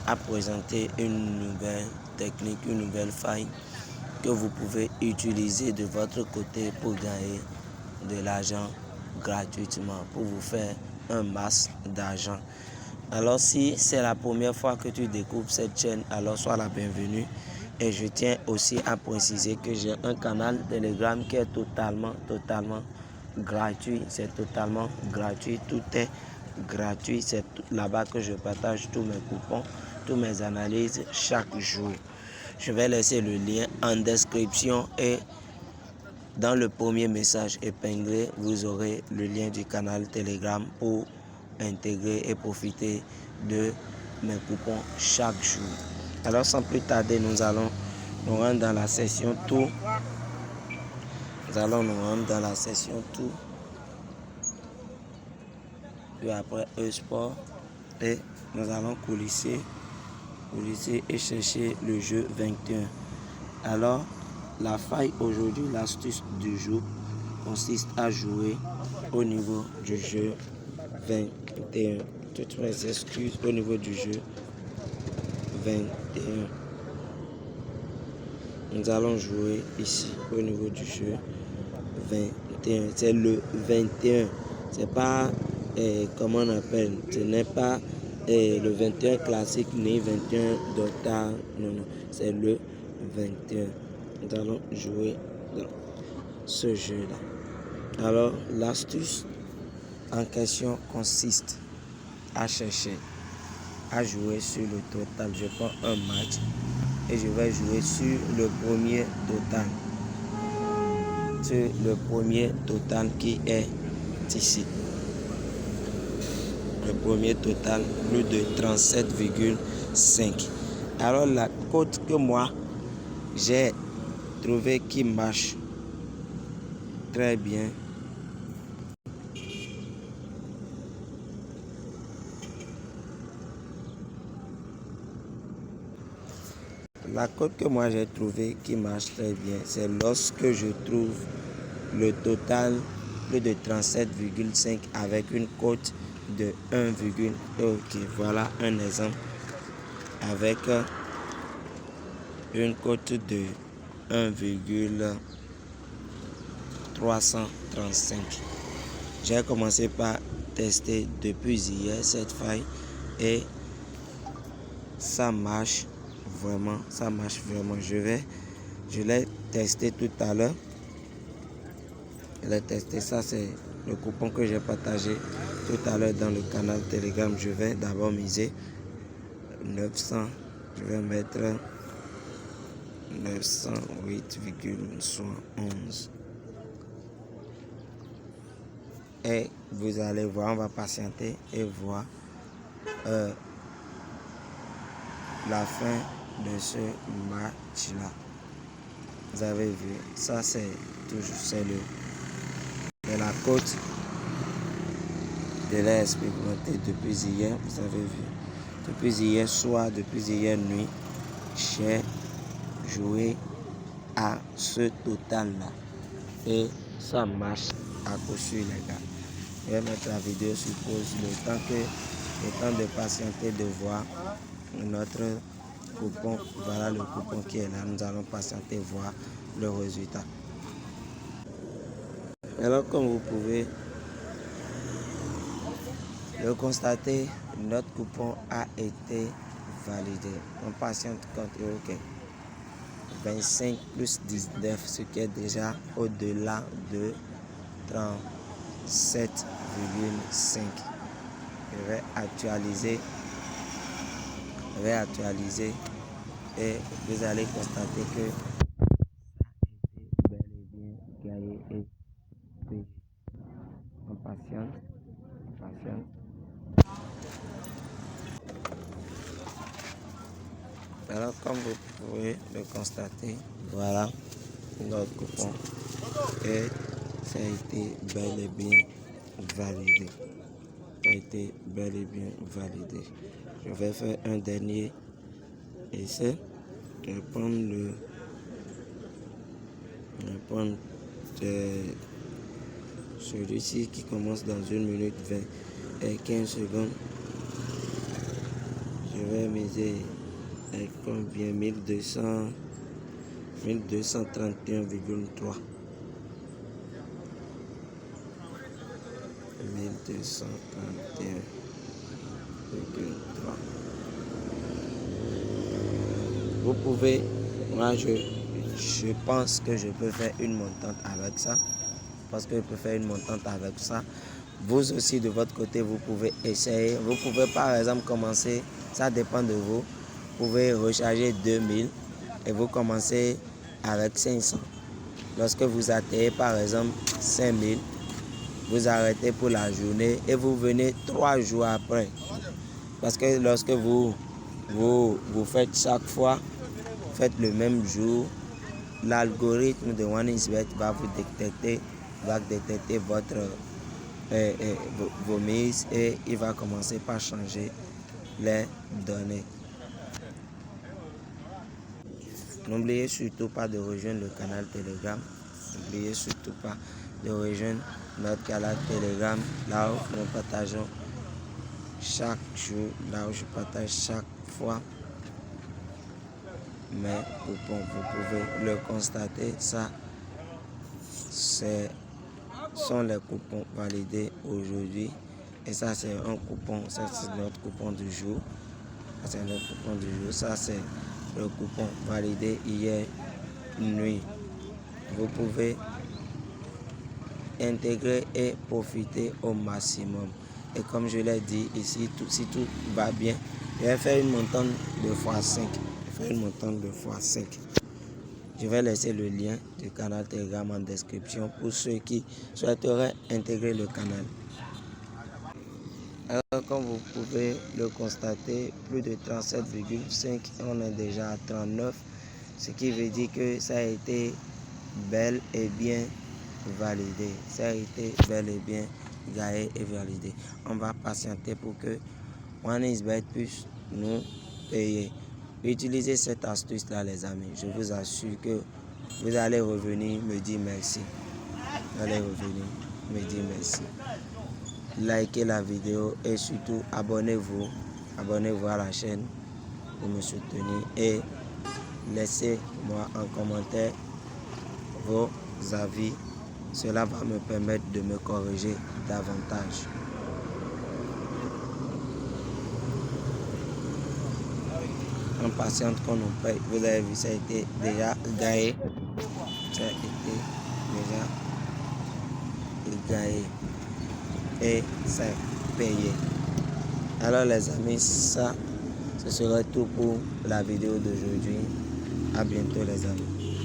à présenter une nouvelle technique, une nouvelle faille que vous pouvez utiliser de votre côté pour gagner de l'argent gratuitement, pour vous faire un masse d'argent. Alors si c'est la première fois que tu découvres cette chaîne, alors sois la bienvenue. Et je tiens aussi à préciser que j'ai un canal Telegram qui est totalement gratuit. C'est totalement gratuit. Tout est gratuit. C'est là-bas que je partage tous mes coupons, toutes mes analyses chaque jour. Je vais laisser le lien en description et dans le premier message épinglé, vous aurez le lien du canal Telegram pour intégrer et profiter de mes coupons chaque jour. Alors sans plus tarder, nous allons nous rendre dans la session tout. Nous allons nous rendre dans la session tout. Puis après e-sport. Et nous allons coulisser et chercher le jeu 21. Alors, la faille aujourd'hui, l'astuce du jour consiste à jouer au niveau du jeu 21. Toutes mes excuses au niveau du jeu 21. Nous allons jouer ici au niveau du jeu 21. C'est le 21. C'est pas comment on appelle. Ce n'est pas le 21 classique ni 21 d'Ota. Non, non. C'est le 21. Nous allons jouer dans ce jeu-là. Alors, l'astuce en question consiste à chercher, à jouer sur le total. Je prends un match et je vais jouer sur le premier total. Sur le premier total qui est ici. Le premier total, plus de 37,5. Alors, la cote que moi, j'ai trouvé qui marche très bien. La cote que moi j'ai trouvé qui marche très bien, c'est lorsque je trouve le total plus de 37,5 avec une cote de 1, ok, voilà un exemple avec une cote de 1,335. J'ai commencé par tester depuis hier cette faille et ça marche vraiment, ça marche vraiment. Je l'ai testé tout à l'heure. Je l'ai testé, ça c'est le coupon que j'ai partagé tout à l'heure dans le canal Telegram. Je vais d'abord miser 900. Je vais mettre 908,11. Et vous allez voir, on va patienter et voir la fin de ce match-là. Vous avez vu, ça c'est toujours la cote de l'ai expérimenté depuis hier. Vous avez vu, depuis hier soir, depuis hier nuit, j'ai joué à ce total-là et ça marche à coup sûr, les gars. Je vais mettre la vidéo sur pause le temps de patienter, de voir notre coupon. Voilà le coupon qui est là. Nous allons patienter, voir le résultat. Alors, comme vous pouvez le constater, notre coupon a été validé. On patiente contre OK. 25 plus 19, ce qui est déjà au-delà de 37,5. Je vais actualiser et vous allez constater que ça a été bel et bien gagné et payé. On patiente. Alors, comme vous pouvez le constater, voilà notre coupon et ça a été bel et bien validé. Je vais faire un dernier essai. Je vais prendre celui-ci qui commence dans 1 minute 20 et 15 secondes. Je Je vais miser combien? 1231,3. 1231,3. Vous pouvez, moi je pense que je peux faire une montante avec ça. Parce que je peux faire une montante avec ça. Vous aussi de votre côté, vous pouvez essayer. Vous pouvez par exemple commencer, ça dépend de vous. Vous pouvez recharger 2000 et vous commencez avec 500. Lorsque vous atteignez par exemple 5000, vous arrêtez pour la journée et vous venez 3 jours après. Parce que lorsque vous faites chaque fois, faites le même jour, l'algorithme de OneXBet va vous détecter, vos mises et il va commencer par changer les données. N'oubliez surtout pas de rejoindre le canal Telegram. N'oubliez surtout pas de rejoindre notre canal Telegram, là où nous partageons chaque jour, là où je partage chaque fois mes coupons. Vous pouvez le constater, ça sont les coupons validés aujourd'hui. Et ça c'est un coupon, ça c'est notre coupon du jour. C'est notre coupon du jour. Ça c'est le coupon validé hier nuit. Vous pouvez intégrer et profiter au maximum. Et comme je l'ai dit ici, si tout va bien, je vais faire une montante de x5. Je vais laisser le lien du canal Telegram en description pour ceux qui souhaiteraient intégrer le canal. Alors, comme vous pouvez le constater, plus de 37,5, on est déjà à 39, ce qui veut dire que ça a été bel et bien validé. Ça a été bel et bien gagné et validé. On va patienter pour que OneXBet puisse nous payer. Utilisez cette astuce là les amis. Je vous assure que vous allez revenir me dire merci. Vous allez revenir me dire merci. Likez la vidéo et surtout abonnez-vous à la chaîne pour me soutenir et laissez-moi en commentaire vos avis. Cela va me permettre de me corriger davantage. On patiente qu'on nous paye. Vous avez vu, ça a été déjà gagné. Ça a été déjà gagné. Et c'est payé. Alors les amis, ça, ce serait tout pour la vidéo d'aujourd'hui. À bientôt les amis.